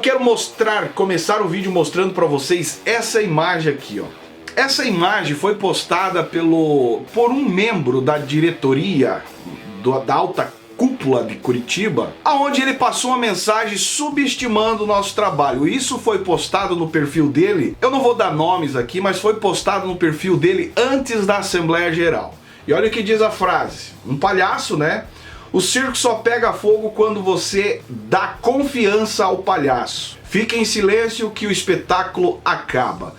quero começar o vídeo mostrando para vocês essa imagem aqui, ó. Essa imagem foi postada por um membro da diretoria da alta cúpula de Curitiba, aonde ele passou uma mensagem subestimando o nosso trabalho. Isso foi postado no perfil dele, eu não vou dar nomes aqui, mas foi postado no perfil dele antes da Assembleia Geral. E olha o que diz a frase, um palhaço, né? O circo só pega fogo quando você dá confiança ao palhaço. Fica em silêncio que o espetáculo acaba.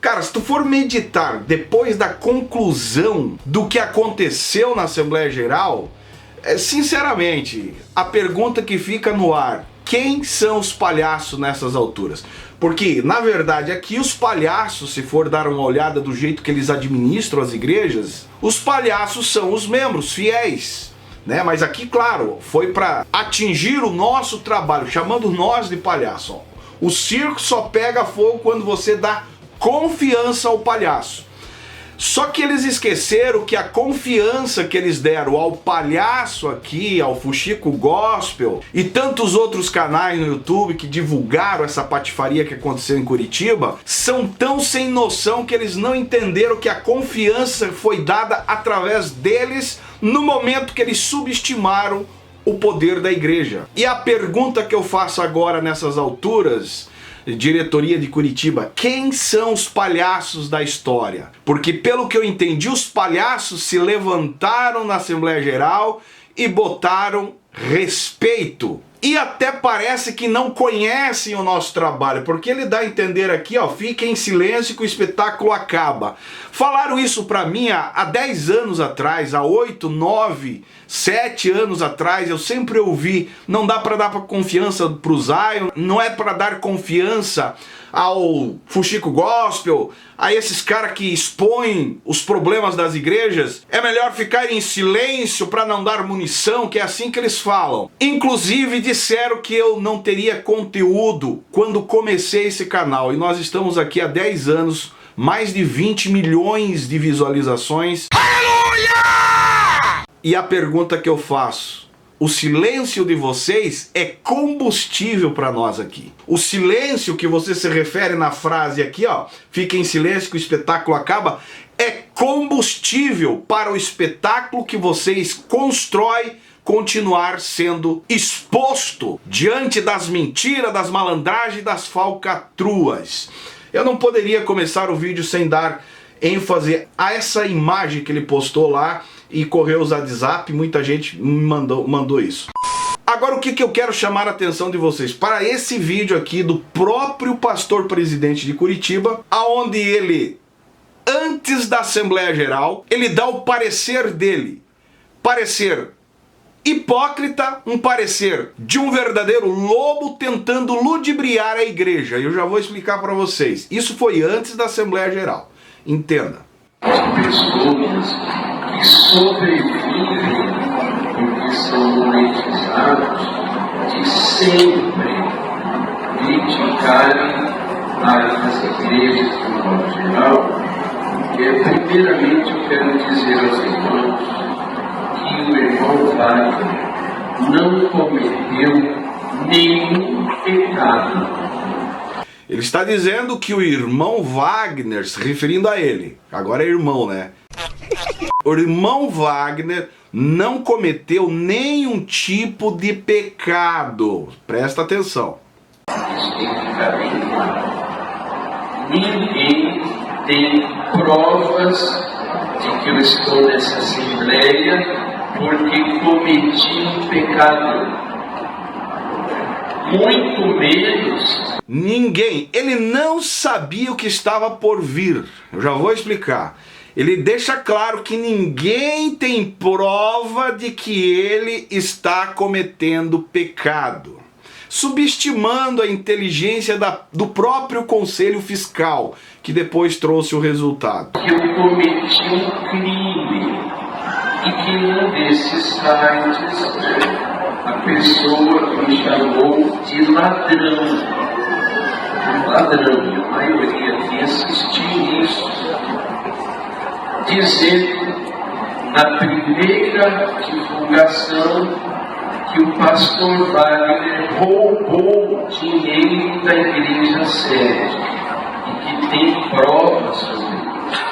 Cara, se tu for meditar depois da conclusão do que aconteceu na Assembleia Geral, sinceramente, a pergunta que fica no ar: quem são os palhaços nessas alturas? Porque, na verdade, aqui os palhaços, se for dar uma olhada do jeito que eles administram as igrejas, os palhaços são os membros fiéis. Né? Mas aqui, claro, foi para atingir o nosso trabalho, chamando nós de palhaço. O circo só pega fogo quando você dá confiança ao palhaço. Só que eles esqueceram que a confiança que eles deram ao palhaço aqui, ao Fuxico Gospel e tantos outros canais no YouTube que divulgaram essa patifaria que aconteceu em Curitiba, são tão sem noção que eles não entenderam que a confiança foi dada através deles no momento que eles subestimaram o poder da igreja. E a pergunta que eu faço agora nessas alturas, diretoria de Curitiba: quem são os palhaços da história? Porque pelo que eu entendi, os palhaços se levantaram na Assembleia Geral e botaram respeito. E até parece que não conhecem o nosso trabalho, porque ele dá a entender aqui, ó, fica em silêncio que o espetáculo acaba. Falaram isso pra mim há 10 anos atrás, há 8, 9, 7 anos atrás. Eu sempre ouvi: não dá pra dar confiança pro Zion, não é pra dar confiança ao Fuxico Gospel, a esses caras que expõem os problemas das igrejas. É melhor ficar em silêncio para não dar munição, que é assim que eles falam. Inclusive disseram que eu não teria conteúdo quando comecei esse canal, e nós estamos aqui há 10 anos, mais de 20 milhões de visualizações. Aleluia! E a pergunta que eu faço: o silêncio de vocês é combustível para nós aqui. O silêncio que você se refere na frase aqui, ó, fica em silêncio que o espetáculo acaba, é combustível para o espetáculo que vocês constroem continuar sendo exposto diante das mentiras, das malandragens, das falcatruas. Eu não poderia começar o vídeo sem dar ênfase a essa imagem que ele postou lá e correu os WhatsApp, muita gente me mandou isso. Agora o que eu quero chamar a atenção de vocês para esse vídeo aqui do próprio pastor presidente de Curitiba, aonde ele, antes da Assembleia Geral, ele dá o parecer dele, parecer hipócrita, um parecer de um verdadeiro lobo tentando ludibriar a igreja. Eu já vou explicar para vocês. Isso foi antes da Assembleia Geral. Entenda. Pessoas que sobrevivem porque são monetizados de sempre criticarem as igrejas de um modo geral. Primeiramente eu quero dizer aos irmãos que o irmão Wagner não cometeu nenhum pecado. Ele está dizendo que o irmão Wagner, se referindo a ele, agora é irmão, né? O irmão Wagner não cometeu nenhum tipo de pecado. Presta atenção. Isso tem que ficar bem claro. Ninguém tem provas de que eu estou nessa assembleia porque cometi um pecado. Muito menos. Ninguém. Ele não sabia o que estava por vir. Eu já vou explicar. Ele deixa claro que ninguém tem prova de que ele está cometendo pecado, subestimando a inteligência do próprio Conselho Fiscal, que depois trouxe o resultado. Eu cometi um crime e que num desses sites a pessoa me chamou de ladrão. E a maioria aqui assistiu isso, dizendo na primeira divulgação que o pastor Wagner roubou dinheiro da igreja sede e que tem provas sobre isso.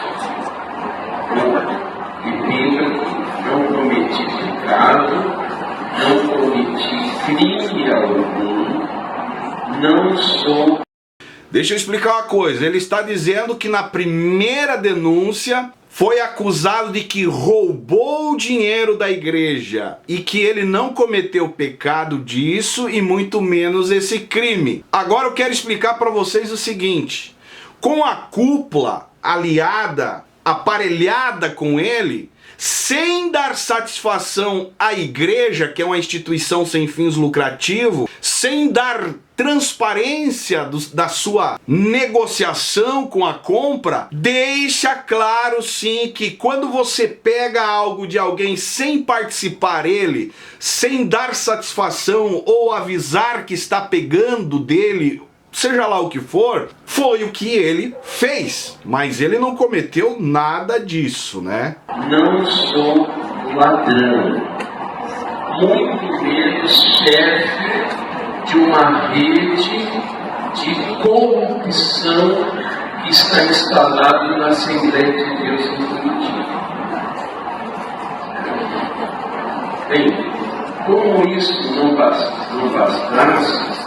Entenda que não cometi pecado, não cometi crime algum, não sou. Deixa eu explicar uma coisa. Ele está dizendo que na primeira denúncia foi acusado de que roubou o dinheiro da igreja e que ele não cometeu pecado disso e muito menos esse crime. Agora eu quero explicar para vocês o seguinte: com a cúpula aliada, aparelhada com ele, sem dar satisfação à igreja, que é uma instituição sem fins lucrativos, sem dar transparência da sua negociação com a compra, deixa claro sim que quando você pega algo de alguém sem participar ele, sem dar satisfação ou avisar que está pegando dele, seja lá o que for, foi o que ele fez. Mas ele não cometeu nada disso, né? Não sou ladrão, muito menos chefe de uma rede de corrupção que está instalada na Assembleia de Deus em Curitiba. Bem, como isso não bastasse,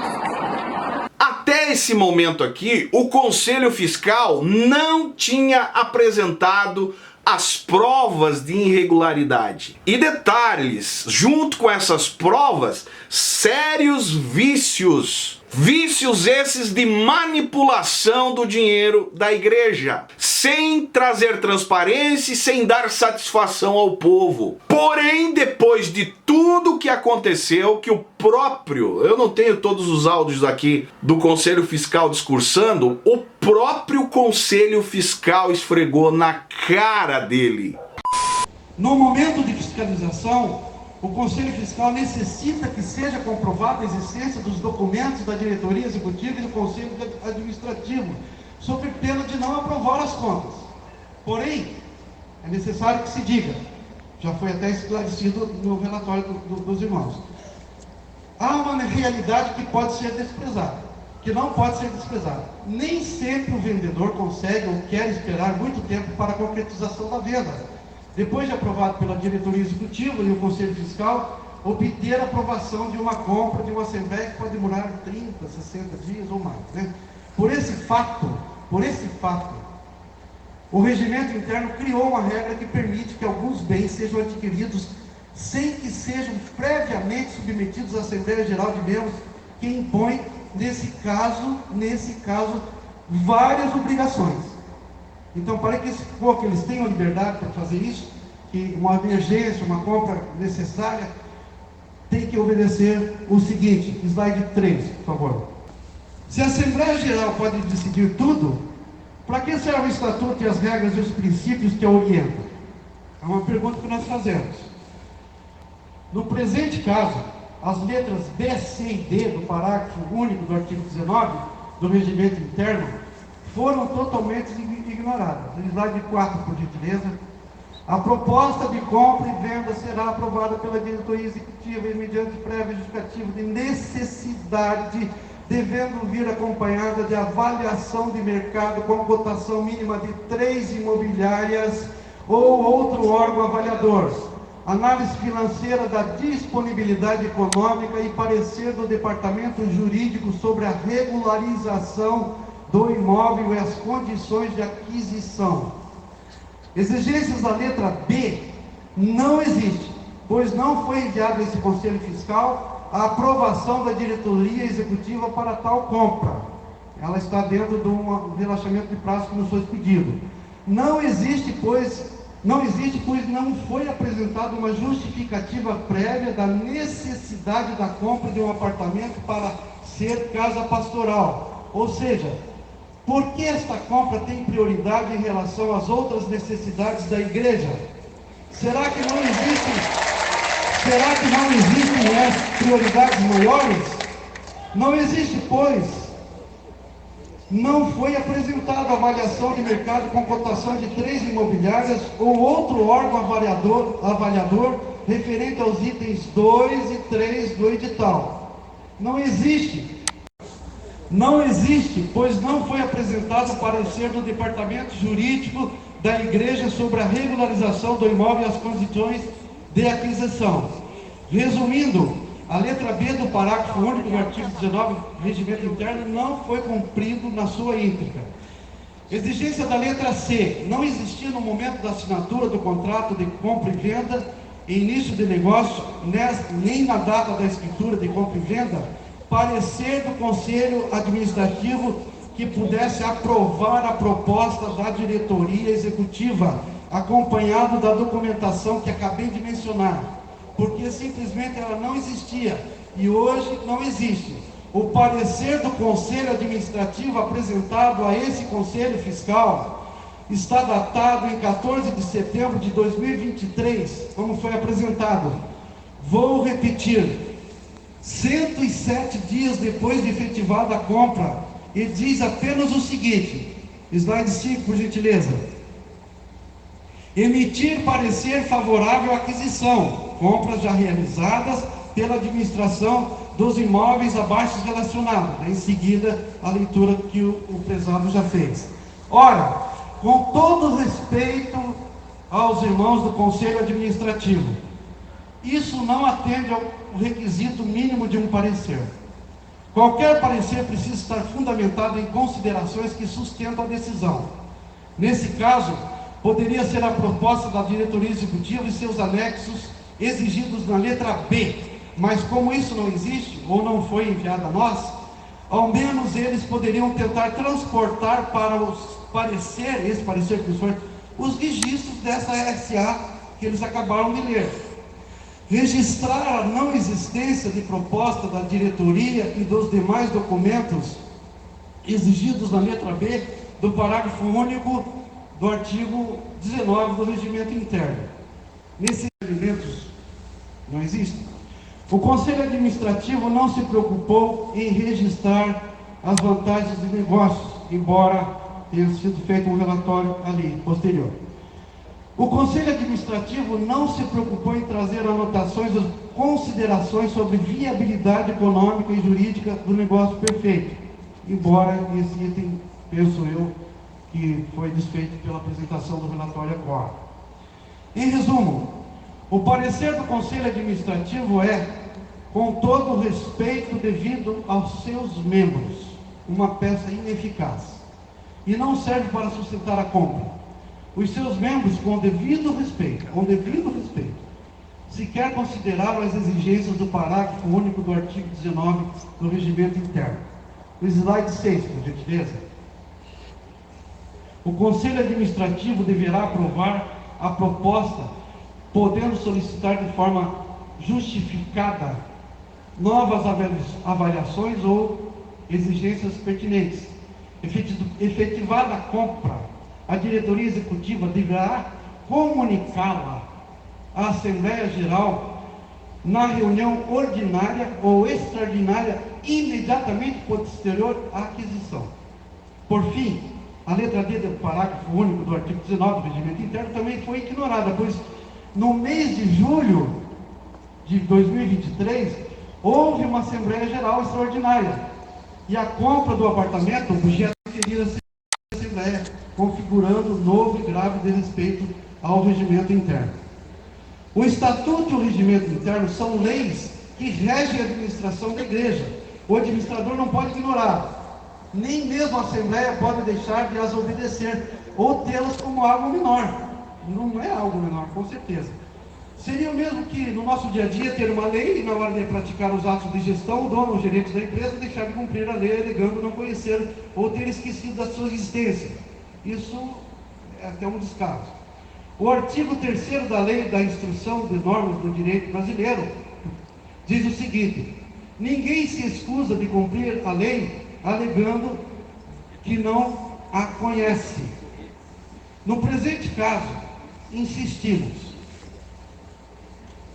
até esse momento aqui, o Conselho Fiscal não tinha apresentado as provas de irregularidade. E detalhes, junto com essas provas, sérios vícios. Vícios esses de manipulação do dinheiro da igreja, sem trazer transparência e sem dar satisfação ao povo. Porém, depois de tudo que aconteceu, que o próprio, eu não tenho todos os áudios aqui do Conselho Fiscal discursando, o próprio Conselho Fiscal esfregou na cara dele. No momento de fiscalização, o Conselho Fiscal necessita que seja comprovada a existência dos documentos da diretoria executiva e do Conselho Administrativo, sob pena de não aprovar as contas. Porém, é necessário que se diga, já foi até esclarecido no relatório dos irmãos, há uma realidade que pode ser desprezada, que não pode ser desprezada. Nem sempre o vendedor consegue ou quer esperar muito tempo para a concretização da venda. Depois de aprovado pela diretoria executiva e o Conselho Fiscal, obter a aprovação de uma compra de uma assembleia que pode demorar 30, 60 dias ou mais, né? Por esse fato, o regimento interno criou uma regra que permite que alguns bens sejam adquiridos sem que sejam previamente submetidos à Assembleia Geral de Membros, que impõe, nesse caso, várias obrigações. Então, para que eles tenham liberdade para fazer isso, que uma emergência, uma compra necessária, tem que obedecer o seguinte, slide 3, por favor. Se a Assembleia Geral pode decidir tudo, para que serve o Estatuto e as regras e os princípios que a orientam? É uma pergunta que nós fazemos. No presente caso, as letras B, C e D do parágrafo único do artigo 19 do regimento interno foram totalmente ignoradas. No slide 4, por gentileza. A proposta de compra e venda será aprovada pela diretoria executiva e mediante prévia justificativa de necessidade, devendo vir acompanhada de avaliação de mercado com cotação mínima de 3 imobiliárias ou outro órgão avaliador, análise financeira da disponibilidade econômica e parecer do departamento jurídico sobre a regularização do imóvel e as condições de aquisição. Exigências da letra B não existe, pois não foi enviado a esse Conselho Fiscal a aprovação da diretoria executiva para tal compra. Ela está dentro de um relaxamento de prazo que nos foi pedido. Não existe, pois não foi apresentada uma justificativa prévia da necessidade da compra de um apartamento para ser casa pastoral. Ou seja, por que esta compra tem prioridade em relação às outras necessidades da igreja? Será que não existem prioridades maiores? Não existe, pois não foi apresentada avaliação de mercado com cotação de 3 imobiliárias ou outro órgão avaliador referente aos itens 2 e 3 do edital. Não existe. Não existe, pois não foi apresentado o parecer do Departamento Jurídico da Igreja sobre a regularização do imóvel e as condições de aquisição. Resumindo, a letra B do parágrafo único do artigo 19 do Regimento Interno não foi cumprido na sua íntegra. Exigência da letra C: não existia no momento da assinatura do contrato de compra e venda e início de negócio, nem na data da escritura de compra e venda, parecer do Conselho Administrativo que pudesse aprovar a proposta da diretoria executiva, acompanhado da documentação que acabei de mencionar, porque simplesmente ela não existia e hoje não existe. O parecer do Conselho Administrativo apresentado a esse Conselho Fiscal está datado em 14 de setembro de 2023, como foi apresentado. Vou repetir: 107 dias depois de efetivada a compra, e diz apenas o seguinte, slide 5, por gentileza: emitir parecer favorável à aquisição, compras já realizadas pela administração dos imóveis abaixo relacionados. Em seguida, a leitura que o prezado já fez. Ora, com todo respeito aos irmãos do Conselho Administrativo, isso não atende ao requisito mínimo de um parecer. Qualquer parecer precisa estar fundamentado em considerações que sustentam a decisão. Nesse caso, poderia ser a proposta da diretoria executiva e seus anexos exigidos na letra B, mas como isso não existe, ou não foi enviado a nós, ao menos eles poderiam tentar transportar para esse parecer que foi, os registros dessa SA que eles acabaram de ler. Registrar a não existência de proposta da diretoria e dos demais documentos exigidos na letra B do parágrafo único do artigo 19 do Regimento Interno. Nesses elementos não existem. O Conselho Administrativo não se preocupou em registrar as vantagens de negócios, embora tenha sido feito um relatório ali, posterior. O Conselho Administrativo não se preocupou em trazer anotações ou considerações sobre viabilidade econômica e jurídica do negócio perfeito, embora esse item, penso eu, que foi desfeito pela apresentação do relatório agora. Em resumo, o parecer do Conselho Administrativo é, com todo o respeito devido aos seus membros, uma peça ineficaz e não serve para sustentar a compra. Os seus membros, com devido respeito, sequer consideraram as exigências do parágrafo único do artigo 19 do Regimento Interno. O slide 6, por gentileza. O Conselho Administrativo deverá aprovar a proposta, podendo solicitar de forma justificada novas avaliações ou exigências pertinentes. Efetivada a compra, a diretoria executiva deverá comunicá-la à Assembleia Geral na reunião ordinária ou extraordinária imediatamente posterior à aquisição. Por fim, a letra D do parágrafo único do artigo 19 do Regimento Interno também foi ignorada, pois no mês de julho de 2023 houve uma Assembleia Geral extraordinária e a compra do apartamento podia referir a Assembleia, configurando novo e grave desrespeito ao regimento interno. O Estatuto e o Regimento Interno são leis que regem a administração da igreja. O administrador não pode ignorar, nem mesmo a Assembleia pode deixar de as obedecer ou tê-las como algo menor. Não é algo menor, com certeza. Seria o mesmo que no nosso dia a dia ter uma lei e na hora de praticar os atos de gestão, o dono ou gerente da empresa deixar de cumprir a lei alegando não conhecer ou ter esquecido da sua existência. Isso é até um descaso. O artigo 3º da Lei da Instrução de Normas do Direito Brasileiro diz o seguinte: ninguém se excusa de cumprir a lei alegando que não a conhece. No presente caso, insistimos.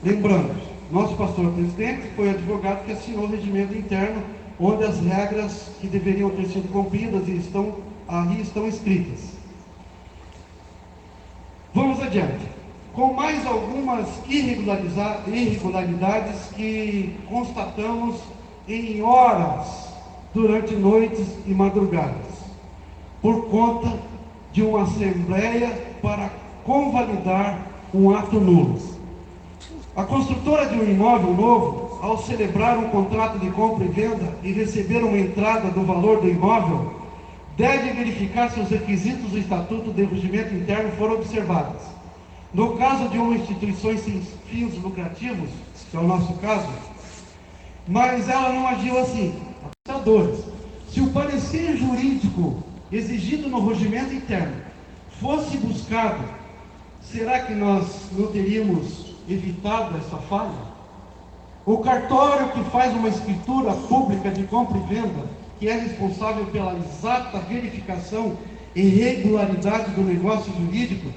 Lembrando, nosso pastor presidente foi o advogado que assinou o regimento interno, onde as regras que deveriam ter sido cumpridas e ali estão escritas. Vamos adiante. Com mais algumas irregularidades que constatamos em horas durante noites e madrugadas, por conta de uma assembleia para convalidar um ato nulo. A construtora de um imóvel novo, ao celebrar um contrato de compra e venda e receber uma entrada do valor do imóvel, deve verificar se os requisitos do Estatuto de Regimento Interno foram observados. No caso de uma instituição sem fins lucrativos, que é o nosso caso, mas ela não agiu assim. Se o parecer jurídico exigido no regimento interno fosse buscado, será que nós não teríamos evitado essa falha? O cartório que faz uma escritura pública de compra e venda, que é responsável pela exata verificação e regularidade do negócio jurídico,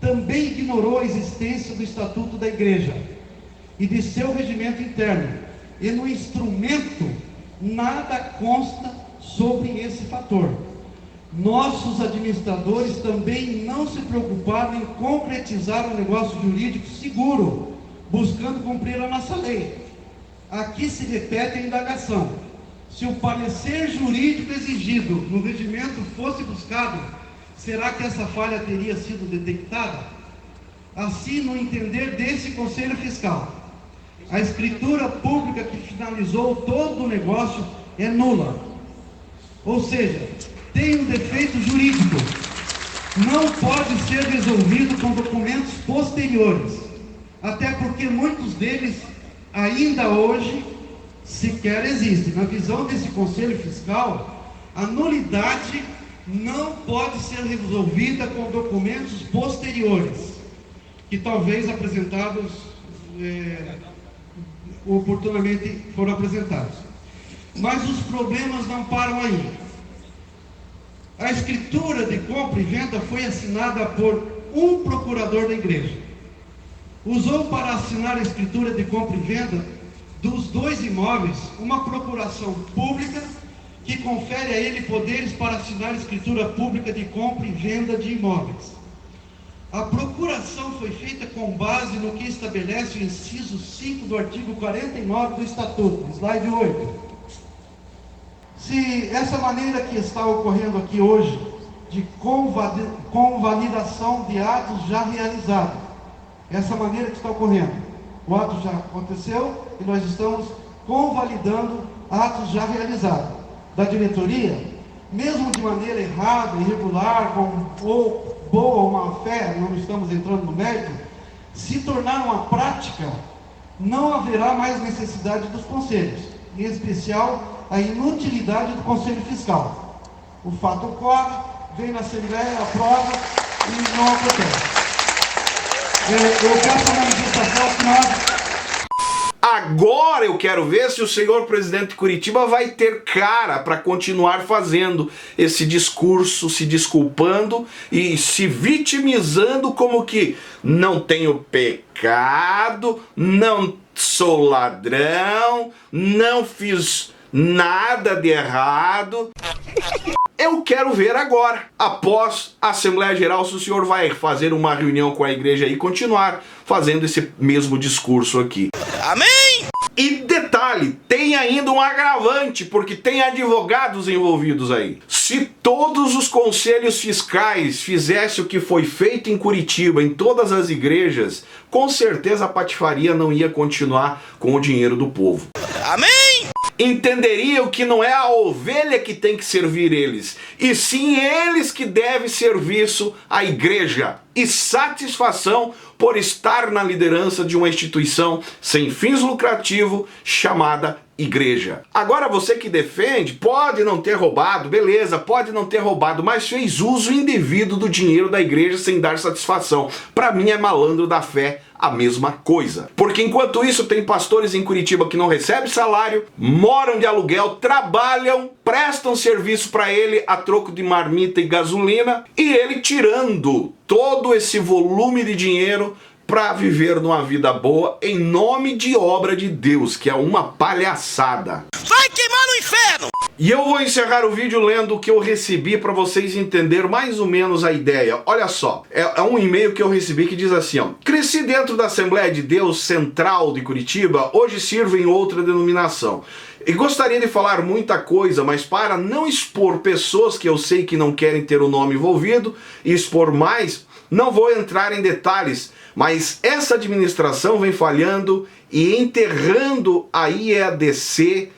também ignorou a existência do Estatuto da Igreja e de seu regimento interno, e no instrumento nada consta sobre esse fator. Nossos administradores também não se preocuparam em concretizar um negócio jurídico seguro, buscando cumprir a nossa lei. Aqui se repete a indagação: se o parecer jurídico exigido no regimento fosse buscado, será que essa falha teria sido detectada? Assim, no entender desse Conselho Fiscal, a escritura pública que finalizou todo o negócio é nula, ou seja, tem um defeito jurídico, não pode ser resolvido com documentos posteriores, até porque muitos deles ainda hoje sequer existem. Na visão desse Conselho Fiscal, a nulidade não pode ser resolvida com documentos posteriores, que talvez apresentados oportunamente foram apresentados. Mas os problemas não param aí. A escritura de compra e venda foi assinada por um procurador da igreja. Usou para assinar a escritura de compra e venda dos dois imóveis uma procuração pública que confere a ele poderes para assinar a escritura pública de compra e venda de imóveis. A procuração foi feita com base no que estabelece o inciso 5 do artigo 49 do Estatuto, slide 8. Se essa maneira que está ocorrendo aqui hoje, de convalidação de atos já realizados, essa maneira que está ocorrendo, o ato já aconteceu e nós estamos convalidando atos já realizados da diretoria, mesmo de maneira errada, irregular, ou boa ou má fé, não estamos entrando no mérito, se tornar uma prática, não haverá mais necessidade dos conselhos, em especial a inutilidade do Conselho Fiscal. O fato ocorre, vem na Assembleia, aprova e não acontece. Eu peço a manifestação que nós... Agora eu quero ver se o senhor presidente de Curitiba vai ter cara para continuar fazendo esse discurso, se desculpando e se vitimizando como que não tenho pecado, não sou ladrão, não fiz nada de errado. Eu quero ver agora, após a Assembleia Geral, se o senhor vai fazer uma reunião com a igreja e continuar fazendo esse mesmo discurso aqui. Amém? E detalhe, tem ainda um agravante, porque tem advogados envolvidos aí. Se todos os conselhos fiscais fizessem o que foi feito em Curitiba, em todas as igrejas, com certeza a patifaria não ia continuar com o dinheiro do povo. Amém? Entenderiam que não é a ovelha que tem que servir eles, e sim eles que devem serviço à igreja, e satisfação por estar na liderança de uma instituição sem fins lucrativos chamada igreja. Agora você que defende, pode não ter roubado, beleza, pode não ter roubado, mas fez uso indevido do dinheiro da igreja sem dar satisfação. Para mim é malandro da fé a mesma coisa. Porque enquanto isso tem pastores em Curitiba que não recebem salário, moram de aluguel, trabalham, prestam serviço para ele a troco de marmita e gasolina, e ele tirando todo esse volume de dinheiro para viver numa vida boa em nome de obra de Deus, que é uma palhaçada. Vai queimar no inferno! E eu vou encerrar o vídeo lendo o que eu recebi para vocês entenderem mais ou menos a ideia. Olha só, é um e-mail que eu recebi que diz assim, ó: cresci dentro da Assembleia de Deus Central de Curitiba, hoje sirvo em outra denominação. E gostaria de falar muita coisa, mas para não expor pessoas que eu sei que não querem ter o nome envolvido e expor mais, não vou entrar em detalhes, mas essa administração vem falhando e enterrando a IEADC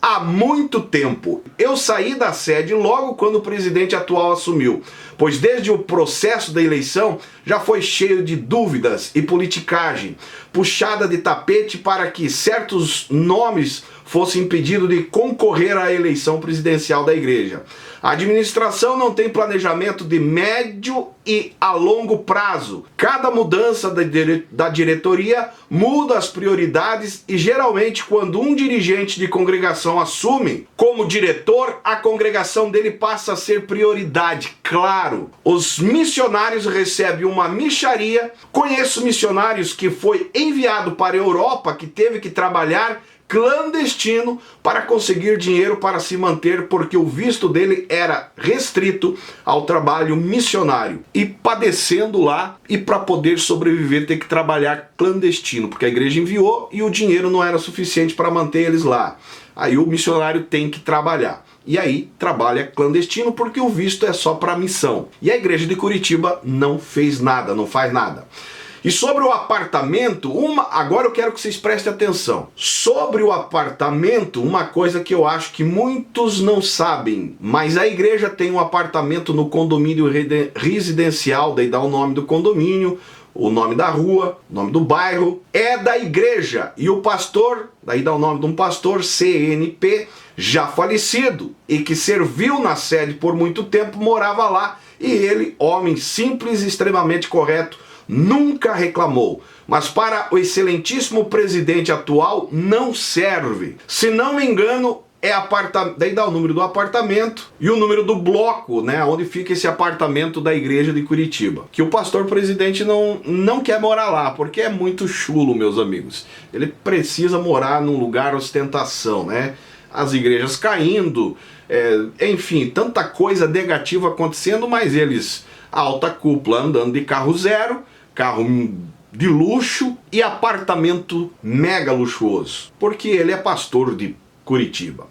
há muito tempo. Eu saí da sede logo quando o presidente atual assumiu, pois desde o processo da eleição já foi cheio de dúvidas e politicagem, puxada de tapete para que certos nomes fossem impedidos de concorrer à eleição presidencial da igreja. A administração não tem planejamento de médio e a longo prazo. Cada mudança da diretoria muda as prioridades e geralmente quando um dirigente de congregação assume como diretor, a congregação dele passa a ser prioridade. Claro, os missionários recebem uma mixaria. Conheço missionários que foi enviado para a Europa, que teve que trabalhar clandestino para conseguir dinheiro para se manter, porque o visto dele era restrito ao trabalho missionário, e padecendo lá, e para poder sobreviver ter que trabalhar clandestino, porque a igreja enviou e o dinheiro não era suficiente para manter eles lá. Aí o missionário tem que trabalhar. E aí trabalha clandestino porque o visto é só para missão. E a igreja de Curitiba não fez nada, não faz nada. E sobre o apartamento, agora eu quero que vocês prestem atenção. Sobre o apartamento, uma coisa que eu acho que muitos não sabem, mas a igreja tem um apartamento no condomínio residencial, daí dá o nome do condomínio, o nome da rua, o nome do bairro, é da igreja. E o pastor, daí dá o nome de um pastor, CNP, já falecido, e que serviu na sede por muito tempo, morava lá, e ele, homem simples e extremamente correto, nunca reclamou. Mas para o excelentíssimo presidente atual não serve. Se não me engano, daí dá o número do apartamento e o número do bloco, né, onde fica esse apartamento da igreja de Curitiba. Que o pastor presidente não quer morar lá, porque é muito chulo, meus amigos. Ele precisa morar num lugar ostentação, né? As igrejas caindo, enfim, tanta coisa negativa acontecendo, mas eles, a alta cúpula andando de carro zero, carro de luxo e apartamento mega luxuoso, porque ele é pastor de Curitiba.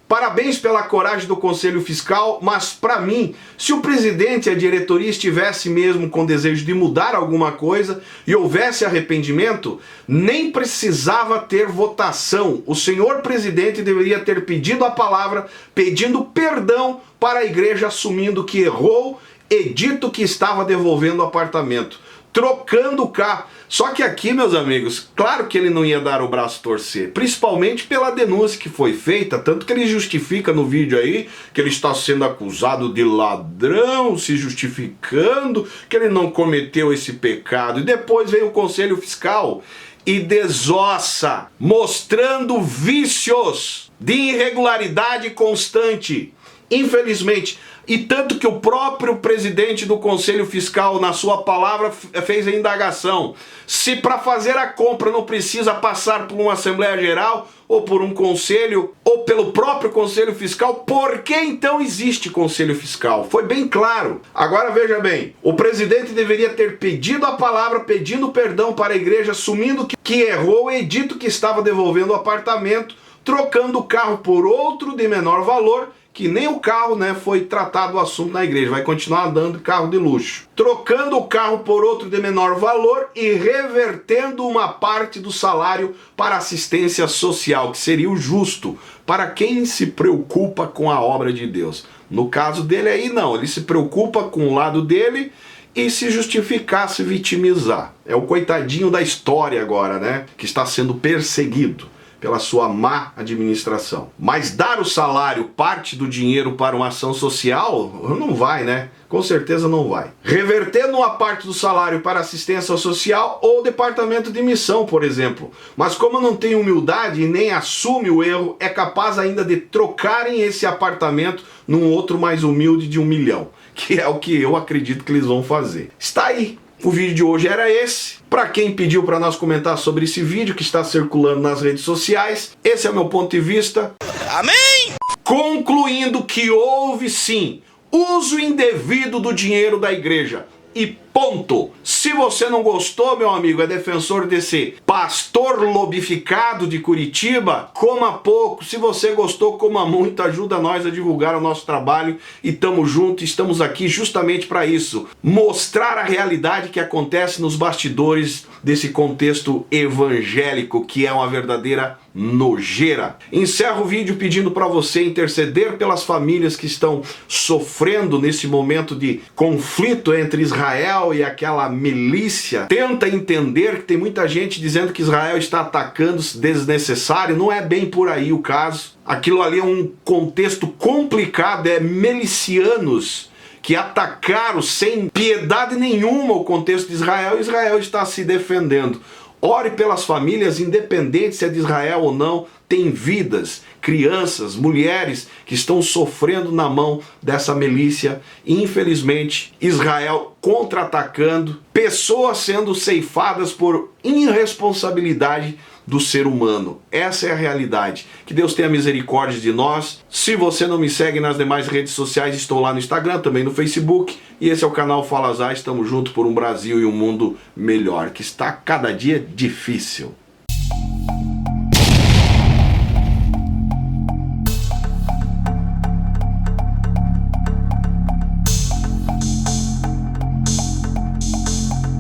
Parabéns pela coragem do Conselho Fiscal, mas para mim, se o presidente e a diretoria estivessem mesmo com desejo de mudar alguma coisa e houvesse arrependimento, nem precisava ter votação. O senhor presidente deveria ter pedido a palavra, pedindo perdão para a igreja, assumindo que errou e dito que estava devolvendo o apartamento, trocando o carro. Só que aqui, meus amigos, claro que ele não ia dar o braço a torcer, principalmente pela denúncia que foi feita, tanto que ele justifica no vídeo aí que ele está sendo acusado de ladrão, se justificando que ele não cometeu esse pecado. E depois vem o Conselho Fiscal e desossa, mostrando vícios de irregularidade constante. Infelizmente, e tanto que o próprio presidente do Conselho Fiscal, na sua palavra, fez a indagação. Se para fazer a compra não precisa passar por uma Assembleia Geral, ou por um conselho, ou pelo próprio Conselho Fiscal, por que então existe Conselho Fiscal? Foi bem claro. Agora veja bem, o presidente deveria ter pedido a palavra, pedindo perdão para a igreja, assumindo que errou e dito que estava devolvendo o apartamento, trocando o carro por outro de menor valor, que nem o carro, né, foi tratado o assunto na igreja, vai continuar andando de carro de luxo. Trocando o carro por outro de menor valor e revertendo uma parte do salário para assistência social, que seria o justo para quem se preocupa com a obra de Deus. No caso dele aí não, ele se preocupa com o lado dele e se justificar, se vitimizar. É o coitadinho da história agora, né, que está sendo perseguido pela sua má administração. Mas dar o salário, parte do dinheiro para uma ação social, não vai, né? Com certeza não vai. Revertendo uma parte do salário para assistência social ou departamento de missão, por exemplo. Mas como não tem humildade e nem assume o erro, é capaz ainda de trocarem esse apartamento num outro mais humilde de 1 milhão. Que é o que eu acredito que eles vão fazer. Está aí. O vídeo de hoje era esse. Para quem pediu para nós comentar sobre esse vídeo que está circulando nas redes sociais, esse é o meu ponto de vista. Amém! Concluindo que houve sim uso indevido do dinheiro da igreja. E Ponto. Se você não gostou, meu amigo, é defensor desse pastor lobificado de Curitiba, coma pouco. Se você gostou, coma muito. Ajuda nós a divulgar o nosso trabalho e tamo junto. Estamos aqui justamente para isso. Mostrar a realidade que acontece nos bastidores desse contexto evangélico, que é uma verdadeira nojeira. Encerro o vídeo pedindo para você interceder pelas famílias que estão sofrendo nesse momento de conflito entre Israel e aquela milícia. Tenta entender que tem muita gente dizendo que Israel está atacando desnecessário. Não é bem por aí o caso. Aquilo ali é um contexto complicado, é milicianos que atacaram sem piedade nenhuma o contexto de Israel. Israel está se defendendo. Ore pelas famílias, independente se é de Israel ou não, tem vidas, crianças, mulheres que estão sofrendo na mão dessa milícia. Infelizmente, Israel contra-atacando, pessoas sendo ceifadas por irresponsabilidade do ser humano. Essa é a realidade. Que Deus tenha misericórdia de nós. Se você não me segue nas demais redes sociais, estou lá no Instagram, também no Facebook. E esse é o canal Fala Zay. Estamos juntos por um Brasil e um mundo melhor, que está cada dia difícil.